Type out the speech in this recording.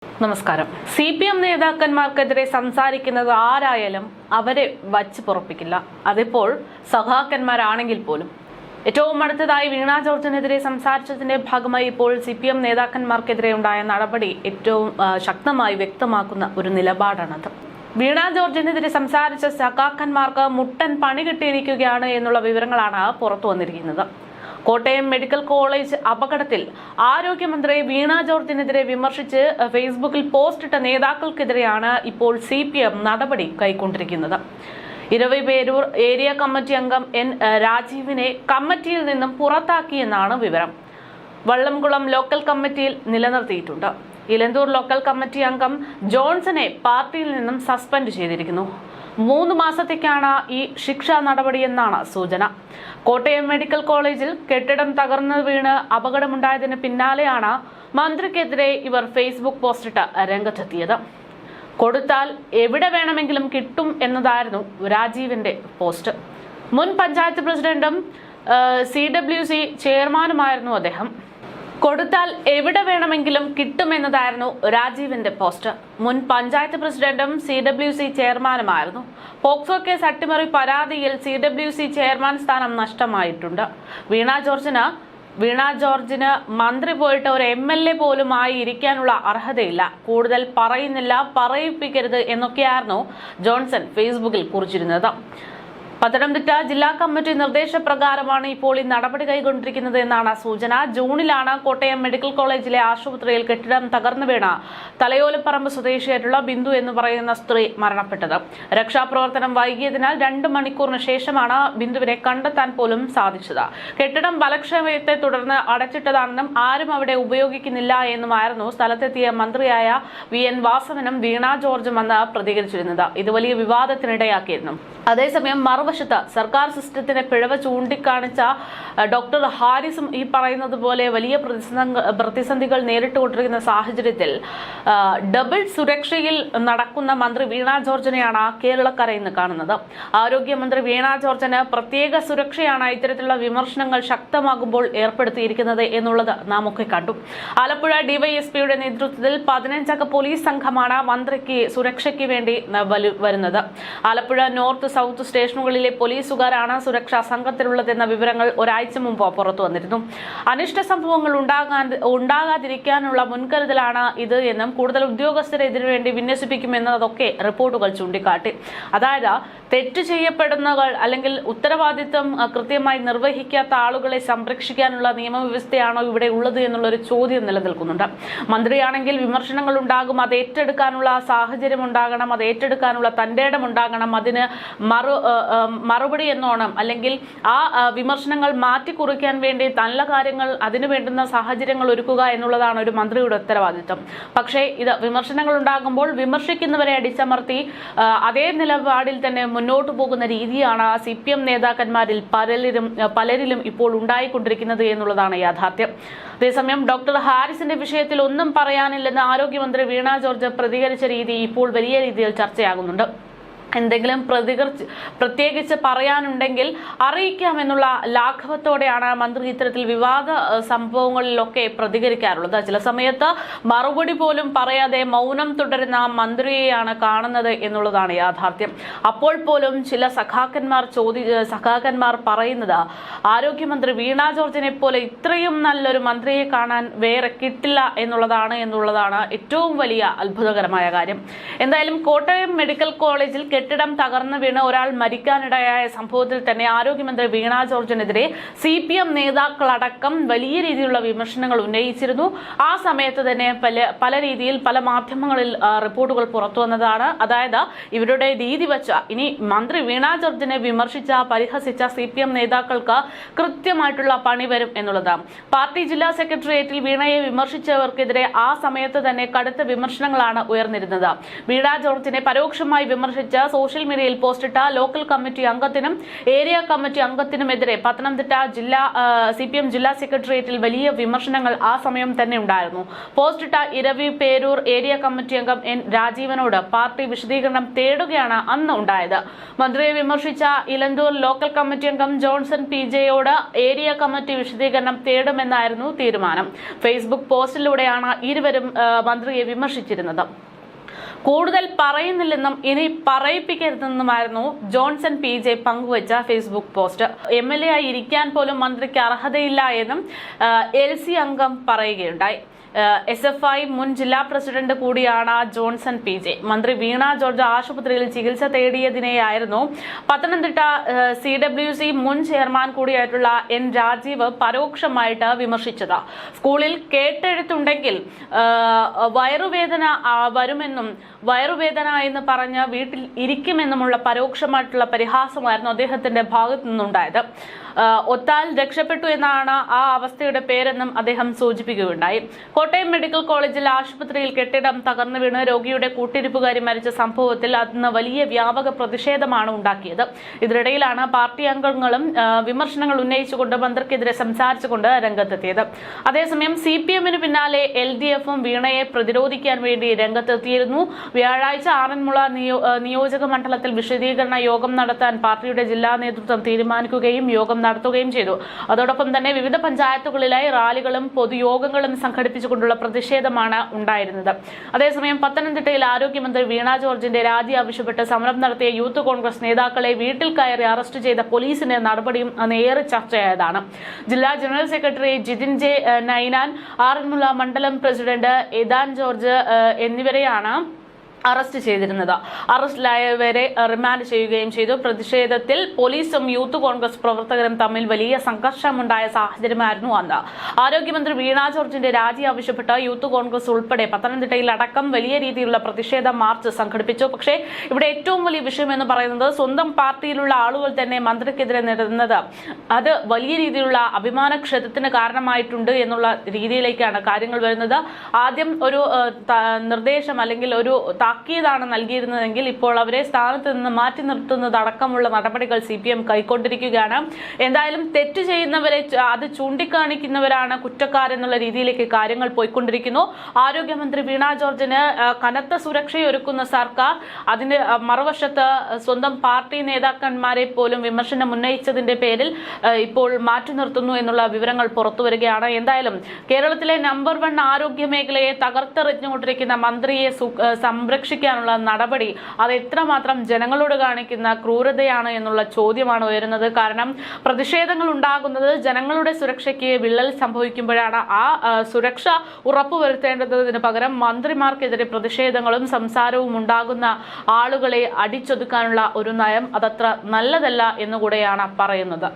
നമസ്കാരം. CPM നേതാക്കന്മാർക്കെതിരെ സംസാരിക്കുന്നത് ആരായാലും അവരെ വച്ച് പൊറപ്പിക്കില്ല. അതിപ്പോൾ സഖാക്കന്മാരാണെങ്കിൽ പോലും. ഏറ്റവും അടുത്തതായി വീണ ജോർജിനെതിരെ സംസാരിച്ചതിന്റെ ഭാഗമായി ഇപ്പോൾ CPM നേതാക്കന്മാർക്കെതിരെ ഉണ്ടായ നടപടി ഏറ്റവും ശക്തമായി വ്യക്തമാക്കുന്ന ഒരു നിലപാടാണത്. വീണ ജോർജിനെതിരെ സംസാരിച്ച സഖാക്കന്മാർക്ക് മുട്ടൻ പണി കിട്ടിയിരിക്കുകയാണ് എന്നുള്ള വിവരങ്ങളാണ് പുറത്തു വന്നിരിക്കുന്നത്. കോട്ടയം മെഡിക്കൽ കോളേജ് അപകടത്തിൽ ആരോഗ്യമന്ത്രി വീണ ജോർജിനെതിരെ വിമർശിച്ച് ഫേസ്ബുക്കിൽ പോസ്റ്റിട്ട നേതാക്കൾക്കെതിരെയാണ് ഇപ്പോൾ CPM നടപടി കൈക്കൊണ്ടിരിക്കുന്നത്. ഇരവിപേരൂർ ഏരിയ കമ്മിറ്റി അംഗം N രാജീവിനെ കമ്മിറ്റിയിൽ നിന്നും പുറത്താക്കിയെന്നാണ് വിവരം. വള്ളംകുളം ലോക്കൽ കമ്മിറ്റിയിൽ നിലനിർത്തിയിട്ടുണ്ട്. ഇലന്തൂർ ലോക്കൽ കമ്മിറ്റി അംഗം ജോൺസനെ പാർട്ടിയിൽ നിന്നും സസ്പെൻഡ് ചെയ്തിരിക്കുന്നു. 3 മാസത്തേക്കാണ് ഈ ശിക്ഷാ നടപടിയെന്നാണ് സൂചന. കോട്ടയം മെഡിക്കൽ കോളേജിൽ കെട്ടിടം തകർന്നു വീണ് അപകടമുണ്ടായതിന് പിന്നാലെയാണ് മന്ത്രിക്കെതിരെ ഇവർ ഫേസ്ബുക്ക് പോസ്റ്റിട്ട് രംഗത്തെത്തിയത്. കൊടുത്താൽ എവിടെ വേണമെങ്കിലും കിട്ടും എന്നതായിരുന്നു രാജീവിന്റെ പോസ്റ്റ്. മുൻ പഞ്ചായത്ത് പ്രസിഡന്റും CWC ചെയർമാനുമായിരുന്നു അദ്ദേഹം. കൊടുത്താൽ എവിടെ വേണമെങ്കിലും കിട്ടുമെന്നതായിരുന്നു രാജീവിന്റെ പോസ്റ്റ്. മുൻ പഞ്ചായത്ത് പ്രസിഡന്റും CWC ചെയർമാനുമായിരുന്നു. പോക്സോ കേസ് അട്ടിമറി പരാതിയിൽ CWC ചെയർമാൻ സ്ഥാനം നഷ്ടമായിട്ടുണ്ട്. വീണ ജോർജിന് മന്ത്രി പോയിട്ട് ഒരു MLA പോലും ആയി ഇരിക്കാനുള്ള അർഹതയില്ല. കൂടുതൽ പറയുന്നില്ല, പറയിപ്പിക്കരുത് എന്നൊക്കെയായിരുന്നു ജോൺസൺ ഫേസ്ബുക്കിൽ കുറിച്ചിരുന്നത്. പത്തനംതിട്ട ജില്ലാ കമ്മിറ്റി നിർദ്ദേശപ്രകാരമാണ് ഇപ്പോൾ ഈ നടപടി കൈക്കൊണ്ടിരിക്കുന്നത് എന്നാണ് സൂചന. ജൂണിലാണ് കോട്ടയം മെഡിക്കൽ കോളേജിലെ ആശുപത്രിയിൽ കെട്ടിടം തകർന്നു വീണ തലയോലപ്പറമ്പ് സ്വദേശിയായിട്ടുള്ള ബിന്ദു എന്ന് പറയുന്ന സ്ത്രീ മരണപ്പെട്ടത്. രക്ഷാപ്രവർത്തനം വൈകിയതിനാൽ 2 മണിക്കൂറിന് ശേഷമാണ് ബിന്ദുവിനെ കണ്ടെത്താൻ പോലും സാധിച്ചത്. കെട്ടിടം ബലക്ഷയത്തെ തുടർന്ന് അടച്ചിട്ടതാണെന്നും ആരും അവിടെ ഉപയോഗിക്കുന്നില്ല എന്നുമായിരുന്നു സ്ഥലത്തെത്തിയ മന്ത്രിയായ VN വാസവനും വീണ ജോർജും അന്ന് പ്രതികരിച്ചിരുന്നത്. ഇത് വലിയ വിവാദത്തിനിടയാക്കിയിരുന്നു. അതേസമയം മറുവശത്ത് സർക്കാർ സിസ്റ്റത്തിനെ പിഴവ് ചൂണ്ടിക്കാണിച്ച ഡോക്ടർ ഹാരിസും ഈ പറയുന്നത് പോലെ വലിയ പ്രതിസന്ധികൾ നേരിട്ടുകൊണ്ടിരിക്കുന്ന സാഹചര്യത്തിൽ ഡബിൾ സുരക്ഷയിൽ നടക്കുന്ന മന്ത്രി വീണ ജോർജിനെയാണ് കേരളക്കര ഇന്ന് കാണുന്നത്. ആരോഗ്യമന്ത്രി വീണ ജോർജിന് പ്രത്യേക സുരക്ഷയാണ് ഇത്തരത്തിലുള്ള വിമർശനങ്ങൾ ശക്തമാകുമ്പോൾ ഏർപ്പെടുത്തിയിരിക്കുന്നത് എന്നുള്ളത് നാം ഒക്കെ കണ്ടു. ആലപ്പുഴ DYSPയുടെ നേതൃത്വത്തിൽ 15 അംഗ പോലീസ് സംഘമാണ് മന്ത്രിക്ക് സുരക്ഷയ്ക്ക് വേണ്ടി വരുന്നത്. ആലപ്പുഴ നോർത്ത് സൗത്ത് സ്റ്റേഷനുകളിലെ പോലീസുകാരാണ് സുരക്ഷാ സംഘത്തിലുള്ളതെന്ന വിവരങ്ങൾ ഒരാഴ്ച മുമ്പ് പുറത്തു വന്നിരുന്നു. അനിഷ്ട സംഭവങ്ങൾ ഉണ്ടാകാതിരിക്കാനുള്ള മുൻകരുതലാണ് ഇത് എന്നും കൂടുതൽ ഉദ്യോഗസ്ഥരെ ഇതിനുവേണ്ടി വിന്യസിപ്പിക്കുമെന്നതൊക്കെ റിപ്പോർട്ടുകൾ ചൂണ്ടിക്കാട്ടി. അതായത് തെറ്റ് ചെയ്യപ്പെടുന്നവർ അല്ലെങ്കിൽ ഉത്തരവാദിത്വം കൃത്യമായി നിർവഹിക്കാത്ത ആളുകളെ സംരക്ഷിക്കാനുള്ള നിയമവ്യവസ്ഥയാണോ ഇവിടെ ഉള്ളത് എന്നുള്ളൊരു ചോദ്യം നിലനിൽക്കുന്നുണ്ട്. മന്ത്രിയാണെങ്കിൽ വിമർശനങ്ങൾ ഉണ്ടാകും, അത് ഏറ്റെടുക്കാനുള്ള സാഹചര്യം ഉണ്ടാകണം, അത് ഏറ്റെടുക്കാനുള്ള തന്റെ ഇടമുണ്ടാകണം, അതിന് മറുപടി എന്നോണം അല്ലെങ്കിൽ ആ വിമർശനങ്ങൾ മാറ്റിക്കുറിക്കാൻ വേണ്ടി നല്ല കാര്യങ്ങൾ അതിനു വേണ്ടുന്ന സാഹചര്യങ്ങൾ ഒരുക്കുക എന്നുള്ളതാണ് ഒരു മന്ത്രിയുടെ ഉത്തരവാദിത്വം. പക്ഷേ ഇത് വിമർശനങ്ങൾ ഉണ്ടാകുമ്പോൾ വിമർശിക്കുന്നവരെ അടിച്ചമർത്തി അതേ നിലപാടിൽ തന്നെ മുന്നോട്ട് പോകുന്ന രീതിയാണ് CPM നേതാക്കന്മാരിൽ പലരിലും ഇപ്പോൾ ഉണ്ടായിക്കൊണ്ടിരിക്കുന്നത് എന്നുള്ളതാണ് യാഥാർത്ഥ്യം. അതേസമയം ഡോക്ടർ ഹാരിസിന്റെ വിഷയത്തിൽ ഒന്നും പറയാനില്ലെന്ന് ആരോഗ്യമന്ത്രി വീണ ജോർജ് പ്രതികരിച്ച രീതി ഇപ്പോൾ വലിയ രീതിയിൽ ചർച്ചയാകുന്നുണ്ട്. എന്തെങ്കിലും പ്രത്യേകിച്ച് പറയാനുണ്ടെങ്കിൽ അറിയിക്കാമെന്നുള്ള ലാഘവത്തോടെയാണ് മന്ത്രി ഇത്തരത്തിൽ വിവാദ സംഭവങ്ങളിലൊക്കെ പ്രതികരിക്കാറുള്ളത്. ചില സമയത്ത് മറുപടി പോലും പറയാതെ മൗനം തുടരുന്ന മന്ത്രിയെയാണ് കാണുന്നത് എന്നുള്ളതാണ് യാഥാർത്ഥ്യം. അപ്പോൾ പോലും ചില സഖാക്കന്മാർ പറയുന്നത് ആരോഗ്യമന്ത്രി വീണ ജോർജിനെ പോലെ ഇത്രയും നല്ലൊരു മന്ത്രിയെ കാണാൻ വേറെ കിട്ടില്ല എന്നുള്ളതാണ് ഏറ്റവും വലിയ അത്ഭുതകരമായ കാര്യം. എന്തായാലും കോട്ടയം മെഡിക്കൽ കോളേജിൽ കെട്ടിടം തകർന്നു വീണ് ഒരാൾ മരിക്കാനിടയായ സംഭവത്തിൽ തന്നെ ആരോഗ്യമന്ത്രി വീണ ജോർജിനെതിരെ CPM നേതാക്കളടക്കം വലിയ രീതിയിലുള്ള വിമർശനങ്ങൾ ഉന്നയിച്ചിരുന്നു. ആ സമയത്ത് തന്നെ പല രീതിയിൽ പല മാധ്യമങ്ങളിൽ റിപ്പോർട്ടുകൾ പുറത്തു വന്നതാണ്. അതായത് ഇവരുടെ രീതി വെച്ച ഇനി മന്ത്രി വീണ ജോർജിനെ വിമർശിച്ച പരിഹസിച്ച CPM നേതാക്കൾക്ക് കൃത്യമായിട്ടുള്ള പണി വരും എന്നുള്ളതാണ്. പാർട്ടി ജില്ലാ സെക്രട്ടേറിയറ്റിൽ വീണയെ വിമർശിച്ചവർക്കെതിരെ ആ സമയത്ത് തന്നെ കടുത്ത വിമർശനങ്ങളാണ് ഉയർന്നിരുന്നത്. വീണ ജോർജിനെ പരോക്ഷമായി വിമർശിച്ച സോഷ്യൽ മീഡിയയിൽ പോസ്റ്റിട്ട ലോക്കൽ കമ്മിറ്റി അംഗത്തിനും ഏരിയ കമ്മിറ്റി അംഗത്തിനുമെതിരെ പത്തനംതിട്ട CPM ജില്ലാ സെക്രട്ടേറിയറ്റിൽ വലിയ വിമർശനങ്ങൾ ആ സമയം തന്നെ ഉണ്ടായിരുന്നു. പോസ്റ്റിട്ട ഇരവി പേരൂർ ഏരിയ കമ്മിറ്റി അംഗം N രാജീവനോട് പാർട്ടി വിശദീകരണം തേടുകയാണ് അന്ന് ഉണ്ടായത്. മന്ത്രിയെ വിമർശിച്ച ഇലന്തൂർ ലോക്കൽ കമ്മിറ്റി അംഗം ജോൺസൺ PJയോട് ഏരിയ കമ്മിറ്റി വിശദീകരണം തേടുമെന്നായിരുന്നു തീരുമാനം. ഫേസ്ബുക്ക് പോസ്റ്റിലൂടെയാണ് ഇരുവരും മന്ത്രിയെ വിമർശിച്ചിരുന്നത്. കൂടുതൽ പറയുന്നില്ലെന്നും ഇനി പറയിപ്പിക്കരുതെന്നുമായിരുന്നു ജോൺസൺ PJ പങ്കുവച്ച ഫേസ്ബുക്ക് പോസ്റ്റ്. MLA ആയി ഇരിക്കാൻ പോലും മന്ത്രിക്ക് അർഹതയില്ല എന്നും LC അംഗം പറയുകയുണ്ടായി. SFI മുൻ ജില്ലാ പ്രസിഡന്റ് കൂടിയാണ് ജോൺസൺ PJ. മന്ത്രി വീണ ജോർജ് ആശുപത്രിയിൽ ചികിത്സ തേടിയതിനെയായിരുന്നു പത്തനംതിട്ട CWC മുൻ ചെയർമാൻ കൂടിയായിട്ടുള്ള N രാജീവ് പരോക്ഷമായിട്ട് വിമർശിച്ചത്. സ്കൂളിൽ കേട്ടെഴുത്തുണ്ടെങ്കിൽ വയറുവേദന വരുമെന്നും വയറുവേദന എന്ന് പറഞ്ഞ് വീട്ടിൽ ഇരിക്കുമെന്നുമുള്ള പരോക്ഷമായിട്ടുള്ള പരിഹാസമായിരുന്നു അദ്ദേഹത്തിന്റെ ഭാഗത്തു നിന്നുണ്ടായത്. ഒത്താൽ രക്ഷപ്പെട്ടു എന്നാണ് ആ അവസ്ഥയുടെ പേരെന്നും അദ്ദേഹം സൂചിപ്പിക്കുകയുണ്ടായി. കോട്ടയം മെഡിക്കൽ കോളേജിൽ ആശുപത്രിയിൽ കെട്ടിടം തകർന്നു വീണ് രോഗിയുടെ കൂട്ടിരിപ്പുകാരി മരിച്ച സംഭവത്തിൽ അന്ന് വലിയ വ്യാപക പ്രതിഷേധമാണ് ഉണ്ടാക്കിയത്. ഇതിനിടയിലാണ് പാർട്ടി അംഗങ്ങളും വിമർശനങ്ങൾ ഉന്നയിച്ചുകൊണ്ട് മന്ത്രിക്കെതിരെ സംസാരിച്ചുകൊണ്ട് രംഗത്തെത്തിയത്. അതേസമയം CPMന് പിന്നാലെ LDFും വീണയെ പ്രതിരോധിക്കാൻ വേണ്ടി രംഗത്തെത്തിയിരുന്നു. വ്യാഴാഴ്ച ആറന്മുള നിയോജക മണ്ഡലത്തിൽ വിശദീകരണ യോഗം നടത്താൻ പാർട്ടിയുടെ ജില്ലാ നേതൃത്വം തീരുമാനിക്കുകയും യോഗം നടത്തുകയും ചെയ്തു. അതോടൊപ്പം തന്നെ വിവിധ പഞ്ചായത്തുകളിലായി റാലികളും പൊതുയോഗങ്ങളും സംഘടിപ്പിച്ചുകൊണ്ടുള്ള പ്രതിഷേധമാണ് ഉണ്ടായിരുന്നത്. അതേസമയം പത്തനംതിട്ടയിൽ ആരോഗ്യമന്ത്രി വീണ ജോർജിന്റെ രാജി ആവശ്യപ്പെട്ട് സമരം നടത്തിയ യൂത്ത് കോൺഗ്രസ് നേതാക്കളെ വീട്ടിൽ കയറി അറസ്റ്റ് ചെയ്ത പോലീസിന്റെ നടപടിയും അന്നേറെ ചർച്ചയായതാണ്. ജില്ലാ general secretary Jithin J Ninan, Aranmula മണ്ഡലം പ്രസിഡന്റ് എദാൻ ജോർജ് എന്നിവരെയാണ് അറസ്റ്റ് ചെയ്തിരുന്നത്. അറസ്റ്റിലായവരെ റിമാൻഡ് ചെയ്യുകയും ചെയ്തു. പ്രതിഷേധത്തിൽ പോലീസും യൂത്ത് കോൺഗ്രസ് പ്രവർത്തകരും തമ്മിൽ വലിയ സംഘർഷമുണ്ടായ സാഹചര്യമായിരുന്നു അന്ന്. ആരോഗ്യമന്ത്രി വീണ ജോർജിന്റെ രാജി ആവശ്യപ്പെട്ട് യൂത്ത് കോൺഗ്രസ് ഉൾപ്പെടെ പത്തനംതിട്ടയിൽ അടക്കം വലിയ രീതിയിലുള്ള പ്രതിഷേധ മാർച്ച് സംഘടിപ്പിച്ചു. പക്ഷേ ഇവിടെ ഏറ്റവും വലിയ വിഷയം എന്ന് പറയുന്നത് സ്വന്തം പാർട്ടിയിലുള്ള ആളുകൾ തന്നെ മന്ത്രിക്കെതിരെ നേരിടുന്നത് അത് വലിയ രീതിയിലുള്ള അഭിമാനക്ഷതത്തിന് കാരണമായിട്ടുണ്ട് എന്നുള്ള രീതിയിലേക്കാണ് കാര്യങ്ങൾ വരുന്നത്. ആദ്യം ഒരു നിർദ്ദേശം അല്ലെങ്കിൽ ഒരു താക്കീതാണ് നൽകിയിരുന്നതെങ്കിൽ ഇപ്പോൾ അവരെ സ്ഥാനത്ത് നിന്ന് മാറ്റി നിർത്തുന്നതടക്കമുള്ള നടപടികൾ CPM കൈക്കൊണ്ടിരിക്കുകയാണ്. എന്തായാലും തെറ്റ് ചെയ്യുന്നവരെ അത് ചൂണ്ടിക്കാണിക്കുന്നവരാണ് കുറ്റക്കാരെന്നുള്ള രീതിയിലേക്ക് കാര്യങ്ങൾ പോയിക്കൊണ്ടിരിക്കുന്നു. ആരോഗ്യമന്ത്രി വീണ ജോർജിന് കനത്ത സുരക്ഷയൊരുക്കുന്ന സർക്കാർ അതിന്റെ മറുവശത്ത് സ്വന്തം പാർട്ടി നേതാക്കന്മാരെ പോലും വിമർശനം ഉന്നയിച്ചതിന്റെ പേരിൽ ഇപ്പോൾ മാറ്റി നിർത്തുന്നു എന്നുള്ള വിവരങ്ങൾ പുറത്തുവരികയാണ്. എന്തായാലും കേരളത്തിലെ നമ്പർ 1 ആരോഗ്യ മേഖലയെ തകർത്തെറിഞ്ഞുകൊണ്ടിരിക്കുന്ന മന്ത്രിയെ സംരക്ഷിക്കാനുള്ള നടപടി അത് എത്രമാത്രം ജനങ്ങളോട് കാണിക്കുന്ന ക്രൂരതയാണ് എന്നുള്ള ചോദ്യമാണ് ഉയരുന്നത്. കാരണം പ്രതിഷേധങ്ങൾ ഉണ്ടാകുന്നത് ജനങ്ങളുടെ സുരക്ഷയ്ക്ക് വിള്ളൽ സംഭവിക്കുമ്പോഴാണ്. ആ സുരക്ഷ ഉറപ്പുവരുത്തേണ്ടതിന് പകരം മന്ത്രിമാർക്കെതിരെ പ്രതിഷേധങ്ങളും സംസാരവും ഉണ്ടാകുന്ന ആളുകളെ അടിച്ചൊതുക്കാനുള്ള ഒരു നയം അതത്ര നല്ലതല്ല എന്നുകൂടെയാണ് പറയുന്നത്.